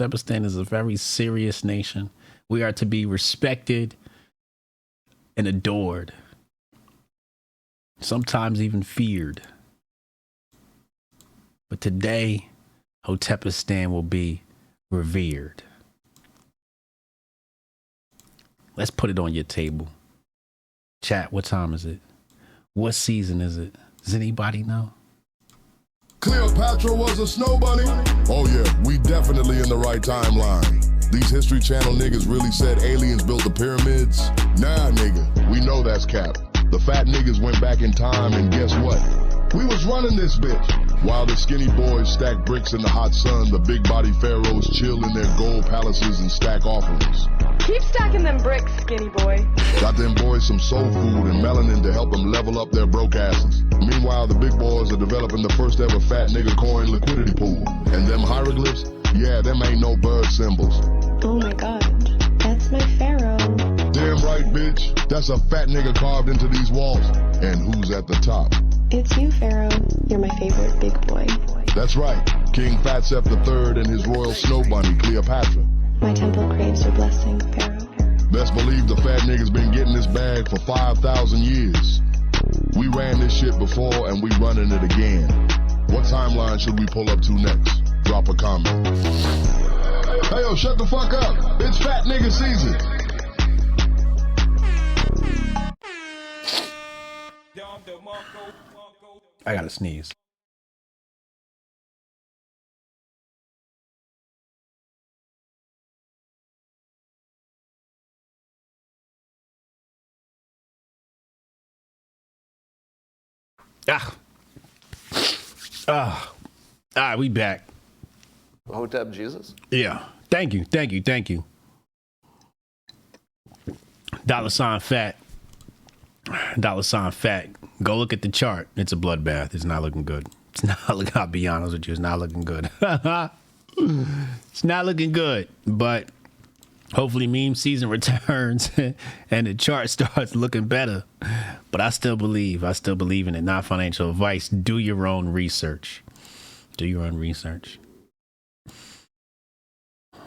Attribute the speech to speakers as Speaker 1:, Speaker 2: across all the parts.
Speaker 1: Uzbekistan is a very serious nation. We are to be respected and adored, sometimes even feared. But today, Hotepistan will be revered. Let's put it on your table. Chat, what time is it? What season is it? Does anybody know?
Speaker 2: Cleopatra was a snow bunny? Oh yeah, we definitely in the right timeline. These History Channel niggas really said aliens built the pyramids? Nah, nigga, we know that's cap. The fat niggas went back in time and guess what? We was running this bitch. While the skinny boys stack bricks in the hot sun, the big body pharaohs chill in their gold palaces and stack offerings.
Speaker 3: Keep stacking them bricks, skinny boy.
Speaker 2: Got them boys some soul food and melanin to help them level up their broke asses. Meanwhile, the big boys are developing the first ever fat nigga coin liquidity pool. And them hieroglyphs, yeah, them ain't no bird symbols.
Speaker 3: Oh my god, that's my pharaoh.
Speaker 2: Damn right, bitch. That's a fat nigga carved into these walls. And who's at the top?
Speaker 3: It's you, Pharaoh. You're my favorite big boy.
Speaker 2: That's right. King Fatsep III and his royal snow bunny, Cleopatra.
Speaker 3: My temple craves your blessing, Pharaoh.
Speaker 2: Best believe the fat nigga's been getting this bag for 5,000 years. We ran this shit before and we running it again. What timeline should we pull up to next? Drop a comment. Hey yo, shut the fuck up. It's fat nigga season.
Speaker 1: I gotta sneeze. All right, we back.
Speaker 4: Hotep Jesus?
Speaker 1: Yeah. Thank you. $sign fat. $sign fat. Go look at the chart. It's a bloodbath. It's not looking good. It's not looking, I'll be honest with you, it's not looking good. It's not looking good, but hopefully meme season returns and the chart starts looking better. But I still believe in it. Not financial advice. Do your own research.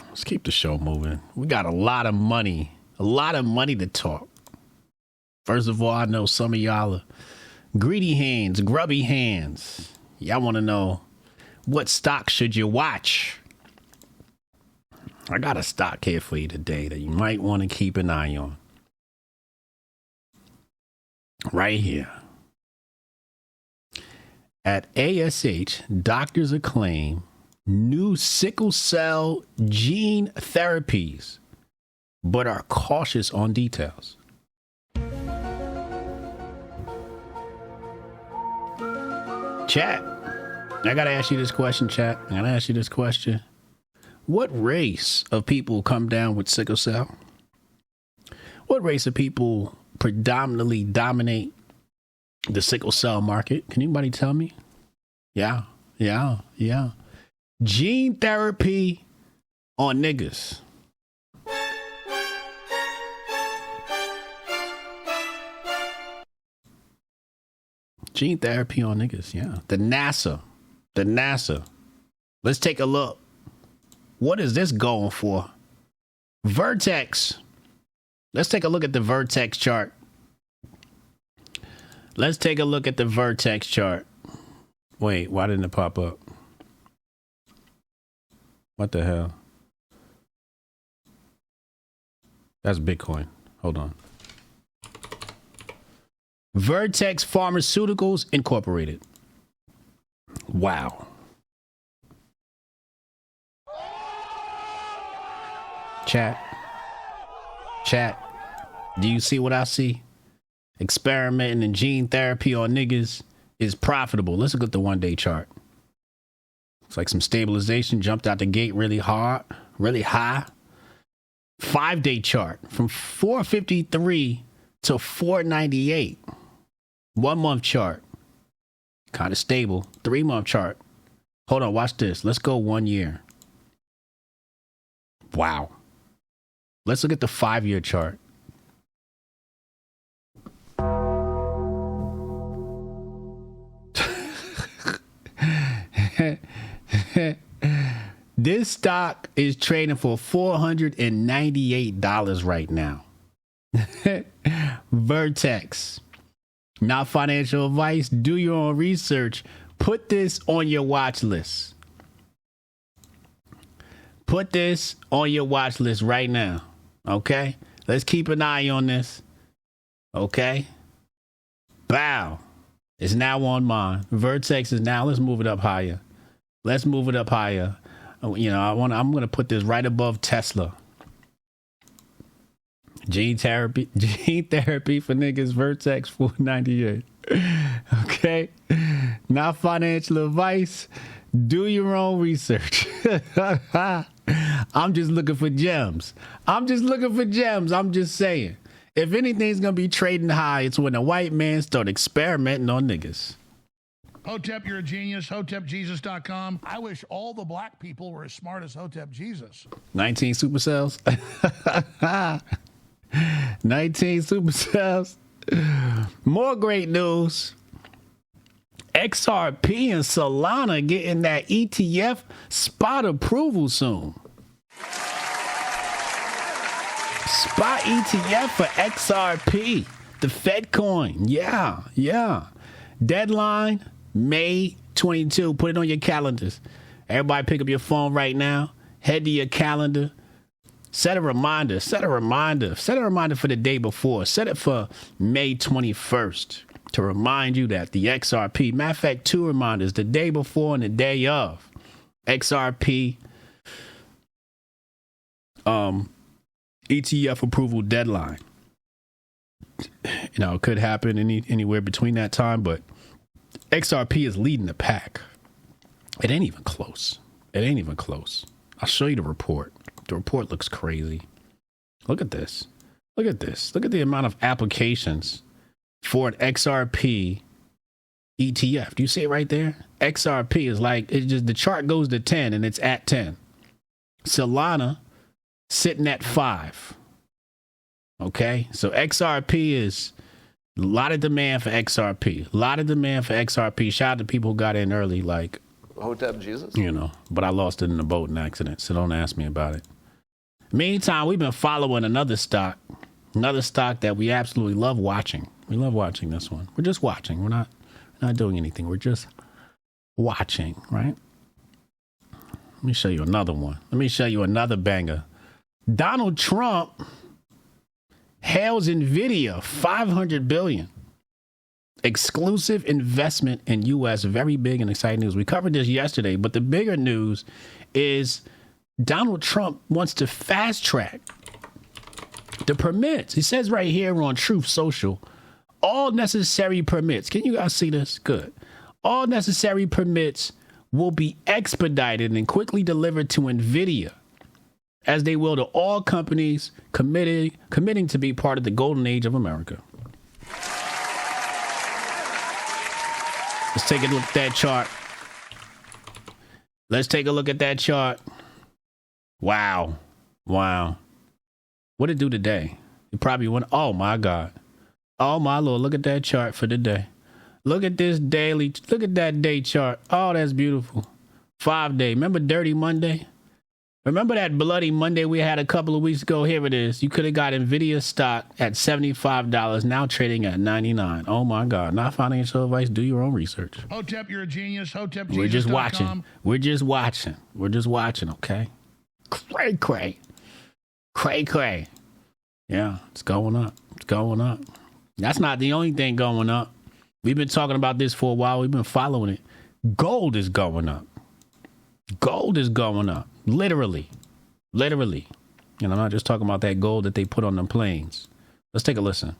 Speaker 1: Let's keep the show moving. We got a lot of money to talk. First of all, I know some of y'all are greedy hands, grubby hands. Y'all want to know what stock should you watch? I got a stock here for you today that you might want to keep an eye on. Right here. At ASH, doctors acclaim new sickle cell gene therapies, but are cautious on details. Chat, I gotta ask you this question, chat. What race of people come down with sickle cell? What race of people predominantly dominate the sickle cell market? Can anybody tell me? Yeah. Gene therapy on niggas. Gene therapy on niggas, yeah. The NASA. Let's take a look. What is this going for? Vertex. Let's take a look at the Vertex chart. Wait, why didn't it pop up? What the hell? That's Bitcoin. Hold on. Vertex Pharmaceuticals Incorporated. Wow. Chat. Do you see what I see? Experimenting in gene therapy on niggas is profitable. Let's look at the 1-day chart. It's like some stabilization, jumped out the gate really hard, really high. 5-day chart from 453 to 498. 1 month chart, kind of stable. 3-month chart. Hold on, watch this. Let's go 1 year. Wow. Let's look at the 5-year chart. This stock is trading for $498 right now. Vertex. Not financial advice. Do your own research. Put this on your watch list. Put this on your watch list right now. Okay? Let's keep an eye on this. Okay? Bow. It's now on mine. Vertex is now. Let's move it up higher. Let's move it up higher. You know, I'm going to put this right above Tesla. Gene therapy for niggas. Vertex 498. Okay? Not financial advice. Do your own research. I'm just looking for gems. I'm just saying. If anything's going to be trading high, it's when a white man start experimenting on niggas.
Speaker 5: Hotep, you're a genius. HotepJesus.com. I wish all the black people were as smart as Hotep Jesus.
Speaker 1: 19 supercells. 19 supercells. More great news. XRP and Solana getting that ETF spot approval soon. Spot ETF for XRP, the Fed coin. Yeah. Deadline, May 22. Put it on your calendars. Everybody pick up your phone right now. Head to your calendar. Set a reminder for the day before. Set it for May 21st to remind you that the XRP, matter of fact, 2 reminders, the day before and the day of. XRP ETF approval deadline. You know, it could happen anywhere between that time, but XRP is leading the pack. It ain't even close. I'll show you the report. The report looks crazy. Look at this. Look at the amount of applications for an XRP ETF. Do you see it right there? XRP is like, it just, the chart goes to 10 and it's at 10. Solana sitting at 5. Okay, so XRP is a lot of demand for XRP. Shout out to people who got in early, like
Speaker 4: Hotep Jesus?
Speaker 1: You know, but I lost it in a boating accident, so don't ask me about it. Meantime, we've been following another stock that we absolutely love watching. We love watching this one. We're just watching. We're not doing anything. We're just watching, right? Let me show you another one. Let me show you another banger. Donald Trump hails NVIDIA $500 billion. Exclusive investment in U.S. Very big and exciting news. We covered this yesterday, but the bigger news is Donald Trump wants to fast track the permits. He says right here on Truth Social, all necessary permits. Can you guys see this? Good. All necessary permits will be expedited and quickly delivered to NVIDIA, as they will to all companies committing to be part of the golden age of America. Let's take a look at that chart. Wow. What did it do today? It probably went, oh my God. Oh my Lord, look at that chart for the day. Look at this daily, look at that day chart. Oh, that's beautiful. 5 day. Remember Dirty Monday? Remember that bloody Monday we had a couple of weeks ago? Here it is. You could have got NVIDIA stock at $75, now trading at $99. Oh my God. Not financial advice. Do your own research.
Speaker 5: Hotep, you're a genius. HotepJesus.com.
Speaker 1: We're just watching. Okay. Cray. Yeah, it's going up. That's not the only thing going up. We've been talking about this for a while. We've been following it. Gold is going up. Literally. And I'm not just talking about that gold that they put on them planes. Let's take a listen.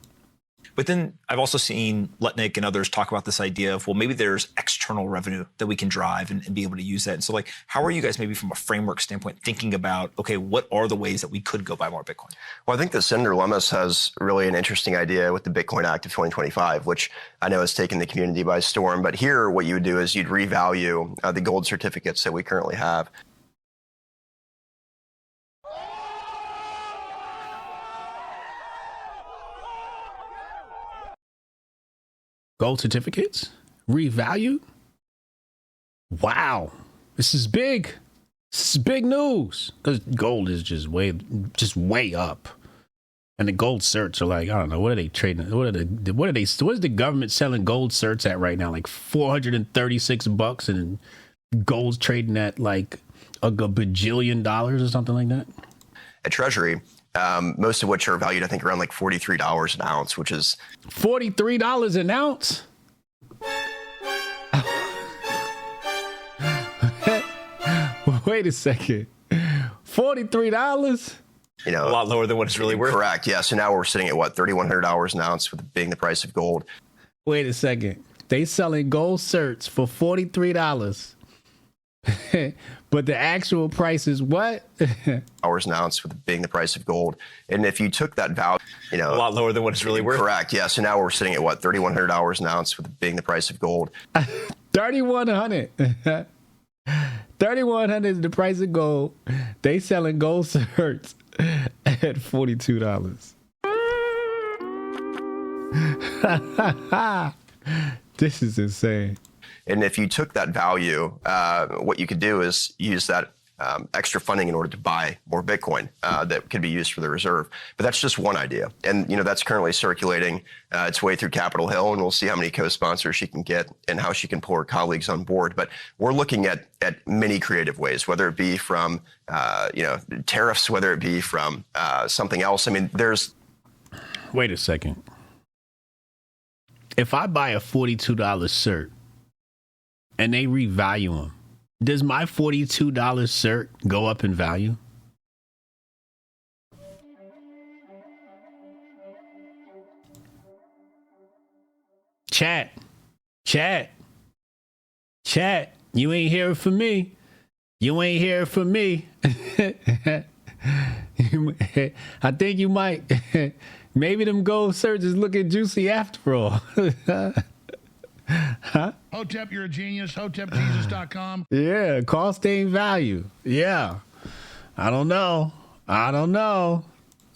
Speaker 6: But then I've also seen Lutnick and others talk about this idea of, well, maybe there's external revenue that we can drive and be able to use that. And so, like, how are you guys maybe from a framework standpoint thinking about, okay, what are the ways that we could go buy more Bitcoin?
Speaker 7: Well, I think that Senator Lummis has really an interesting idea with the Bitcoin Act of 2025, which I know has taken the community by storm. But here, what you would do is you'd revalue the gold certificates that we currently have.
Speaker 1: Gold certificates revalued. Wow, this is big. This is big news because gold is just way up. And the gold certs are like, I don't know, what are they trading? What is the government selling gold certs at right now? Like $436, and gold's trading at like a bajillion dollars or something like that.
Speaker 7: At Treasury, most of which are valued, I think, around like $43 an ounce, which is
Speaker 1: $43 an ounce. Wait a second, $43.
Speaker 7: You know,
Speaker 6: a lot lower than what it's really worth.
Speaker 7: Correct. Yeah. So now we're sitting at what, $3,100 an ounce, with being the price of gold.
Speaker 1: Wait a second. They selling gold certs for $43. But the actual price is what?
Speaker 7: Hours an ounce, with being the price of gold. And if you took that value, you know,
Speaker 6: a lot lower than what it's really worth.
Speaker 7: Correct. Yeah. So now we're sitting at what, $3,100 an ounce, with being the price of gold.
Speaker 1: 3,100. 3,100 is the price of gold. They selling gold certs at $42. This is insane.
Speaker 7: And if you took that value, what you could do is use that extra funding in order to buy more Bitcoin that could be used for the reserve. But that's just one idea. And, you know, that's currently circulating its way through Capitol Hill, and we'll see how many co-sponsors she can get and how she can pull her colleagues on board. But we're looking at many creative ways, whether it be from, tariffs, whether it be from something else. I mean, there's...
Speaker 1: Wait a second. If I buy a $42 cert and they revalue them, does my $42 cert go up in value? Chat. You ain't hearing from me. I think you might. Maybe them gold certs is looking juicy after all. Huh?
Speaker 5: Hotep, you're a genius. HotepJesus.com.
Speaker 1: Yeah, cost ain't value. Yeah. I don't know.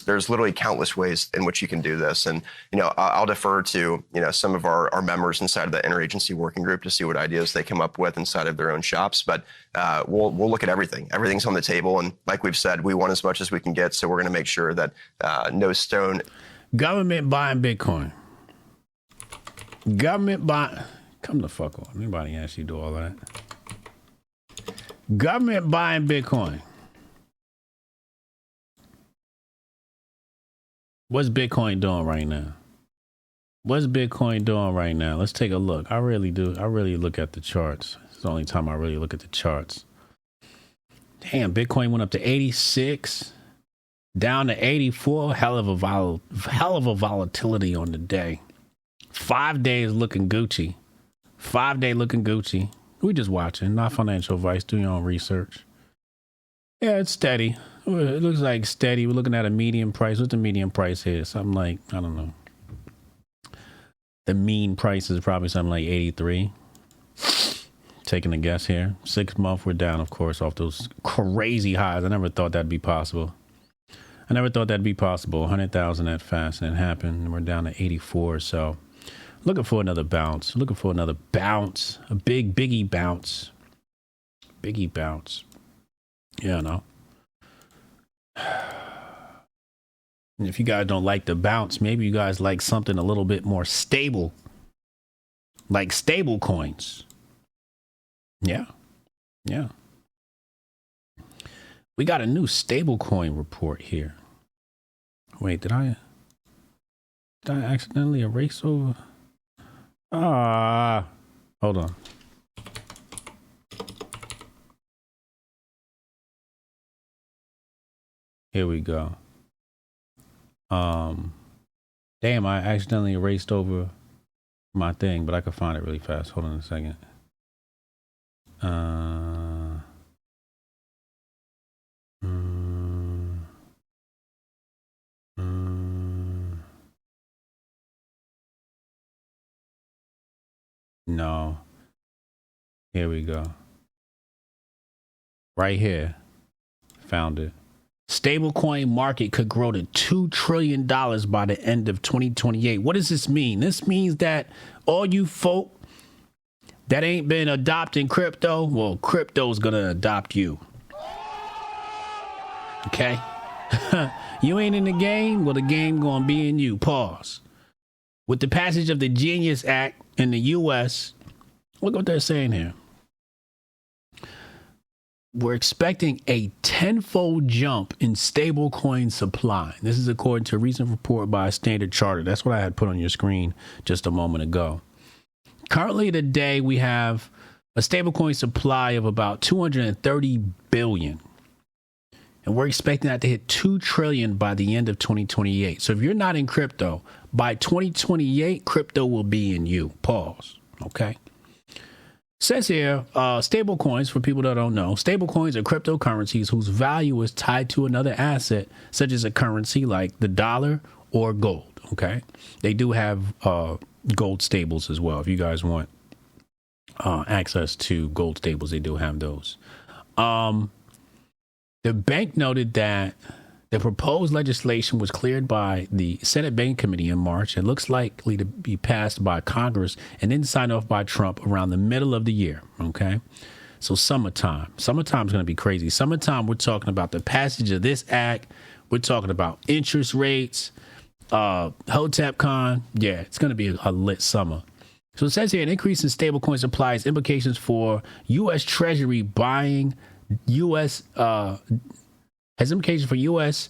Speaker 7: There's literally countless ways in which you can do this. And, you know, I'll defer to, you know, some of our members inside of the interagency working group to see what ideas they come up with inside of their own shops. But we'll look at everything. Everything's on the table. And like we've said, we want as much as we can get. So we're going to make sure that no stone.
Speaker 1: Government buying Bitcoin. Come the fuck on. Anybody actually do all that? Government buying Bitcoin. What's Bitcoin doing right now? Let's take a look. I really look at the charts. It's the only time I really look at the charts. Damn, Bitcoin went up to 86, down to 84. Hell of a volatility on the day. 5 days looking Gucci. 5 day looking Gucci. We just watching, not financial advice. Do your own research. Yeah, it's steady. It looks like steady. We're looking at a median price. What's the median price here? Something like, I don't know. The mean price is probably something like 83. Taking a guess here. 6 month, we're down, of course, off those crazy highs. I never thought that'd be possible. 100,000 that fast, and it happened. We're down to 84. So looking for another bounce. A big biggie bounce. Yeah, no. And if you guys don't like the bounce, maybe you guys like something a little bit more stable, like stable coins. Yeah. We got a new stable coin report here. Wait, did I accidentally erase over? Hold on. Here we go. Damn, I accidentally erased over my thing, but I could find it really fast. Hold on a second. No. Here we go. Right here. Found it. Stablecoin market could grow to $2 trillion by the end of 2028. What does this mean? This means that all you folk that ain't been adopting crypto, well, crypto's gonna adopt you. Okay? You ain't in the game, well, the game gonna be in you. Pause. With the passage of the Genius Act in the U.S., look what they're saying here. We're expecting a tenfold jump in stablecoin supply. This is according to a recent report by Standard Chartered. That's what I had put on your screen just a moment ago. Currently today, we have a stablecoin supply of about 230 billion. And we're expecting that to hit 2 trillion by the end of 2028. So if you're not in crypto, by 2028, crypto will be in you. Pause. Okay. Says here, stable coins, for people that don't know, stable coins are cryptocurrencies whose value is tied to another asset, such as a currency like the dollar or gold. Okay. They do have gold stables as well. If you guys want access to gold stables, they do have those. The bank noted that the proposed legislation was cleared by the Senate Bank Committee in March and looks likely to be passed by Congress and then signed off by Trump around the middle of the year. Okay. So summertime. Summertime's going to be crazy. Summertime, we're talking about the passage of this act. We're talking about interest rates, HotepCon. Yeah, it's going to be a lit summer. So it says here an increase in stablecoin supply has implications for U.S. Treasury buying has implications for U.S.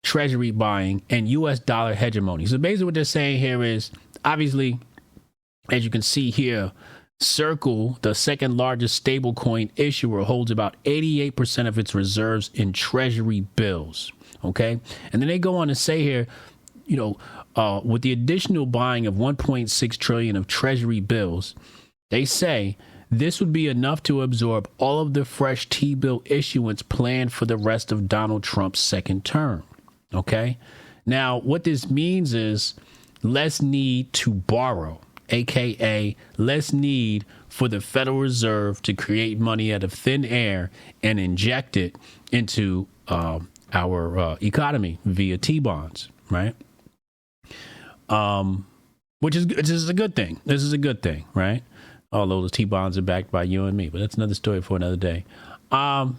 Speaker 1: Treasury buying and U.S. dollar hegemony. So basically what they're saying here is, obviously, as you can see here, Circle, the second largest stablecoin issuer, holds about 88% of its reserves in Treasury bills. Okay. And then they go on to say here, with the additional buying of 1.6 trillion of Treasury bills, they say this would be enough to absorb all of the fresh T-bill issuance planned for the rest of Donald Trump's second term. Okay. Now, what this means is less need to borrow, aka less need for the Federal Reserve to create money out of thin air and inject it into our economy via T-bonds, right? Which is a good thing. This is a good thing, right? Although the T-bonds are backed by you and me, but that's another story for another day. Now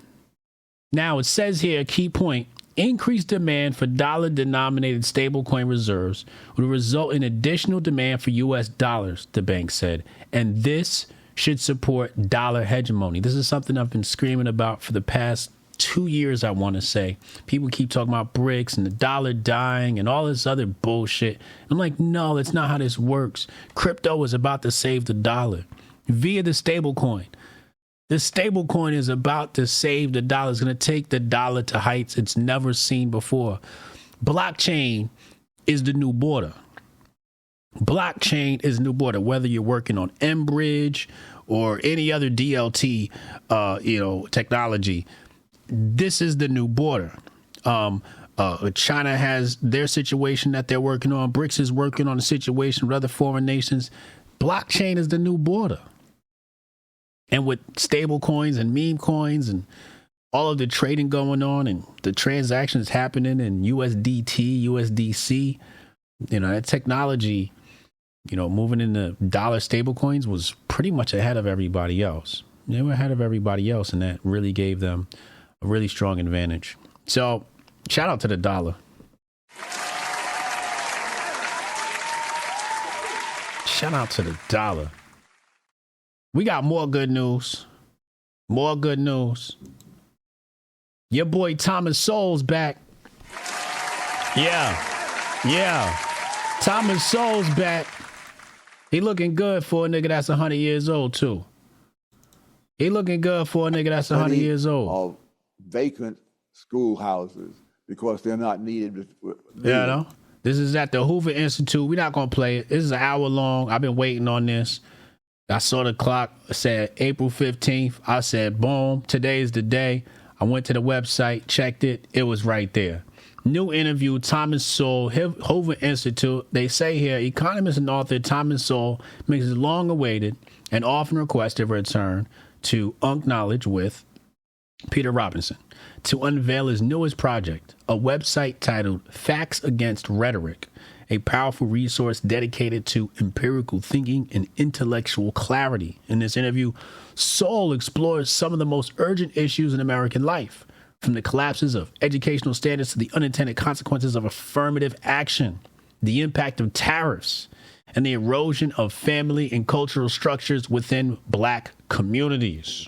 Speaker 1: it says here, key point, increased demand for dollar-denominated stablecoin reserves would result in additional demand for U.S. dollars, the bank said, and this should support dollar hegemony. This is something I've been screaming about for the past 2 years, I want to say. People keep talking about BRICS and the dollar dying and all this other bullshit. I'm like, no, that's not how this works. Crypto is about to save the dollar via the stablecoin. The stablecoin is about to save the dollar. It's going to take the dollar to heights it's never seen before. Blockchain is the new border. Blockchain is the new border, whether you're working on Mbridge or any other DLT, technology. This is the new border. China has their situation that they're working on. BRICS is working on a situation with other foreign nations. Blockchain is the new border. And with stable coins and meme coins and all of the trading going on and the transactions happening in USDT, USDC, that technology, moving into dollar stable coins was pretty much ahead of everybody else. They were ahead of everybody else, and that really gave them a really strong advantage. So shout out to the dollar. Shout out to the dollar. We got more good news. More good news. Your boy Thomas Sowell's back. Yeah. Thomas Sowell's back. He looking good for a nigga that's 100 years old, too. He looking good for a nigga that's 100 years old.
Speaker 8: Of vacant schoolhouses because they're not needed.
Speaker 1: Yeah, no. This is at the Hoover Institute. We're not going to play it. This is an hour long. I've been waiting on this. I saw the clock. It said April 15th. I said, boom, today's the day. I went to the website, checked it. It was right there. New interview, Thomas Sowell, Hoover Institute. They say here, economist and author Thomas Sowell makes his long-awaited and often requested return to Unk Knowledge with Peter Robinson to unveil his newest project, a website titled Facts Against Rhetoric, a powerful resource dedicated to empirical thinking and intellectual clarity. In this interview, Sowell explores some of the most urgent issues in American life, From the collapses of educational standards to the unintended consequences of affirmative action, the impact of tariffs, and the erosion of family and cultural structures within black communities.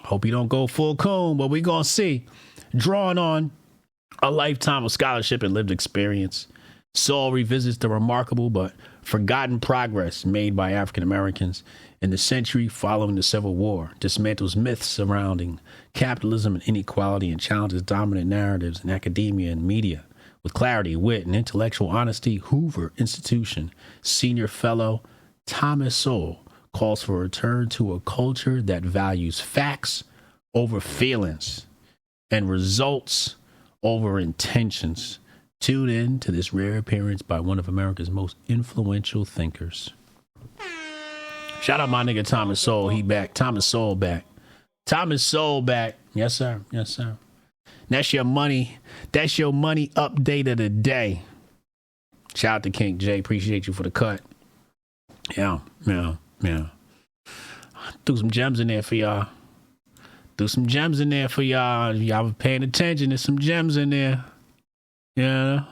Speaker 1: Hope you don't go full coon, but we're going to see. Drawing on a lifetime of scholarship and lived experience, Saul revisits the remarkable but forgotten progress made by African Americans in the century following the Civil War, dismantles myths surrounding capitalism and inequality, and challenges dominant narratives in academia and media. With clarity, wit, and intellectual honesty, Hoover Institution Senior Fellow Thomas Sowell calls for a return to a culture that values facts over feelings and results over intentions. Tune in to this rare appearance by one of America's most influential thinkers. Shout out my nigga Thomas Sowell. He back. Thomas Sowell back. Thomas Sowell back. Yes, sir. Yes, sir. That's your money. That's your money update of the day. Shout out to King Jae. Appreciate you for the cut. Yeah. Threw some gems in there for y'all. Y'all were paying attention. There's some gems in there. Yeah.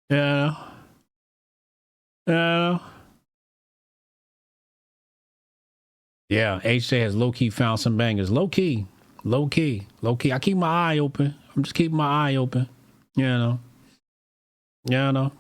Speaker 1: Yeah, HJ has low-key found some bangers. Low-key. I keep my eye open. I'm just keeping my eye open. You know.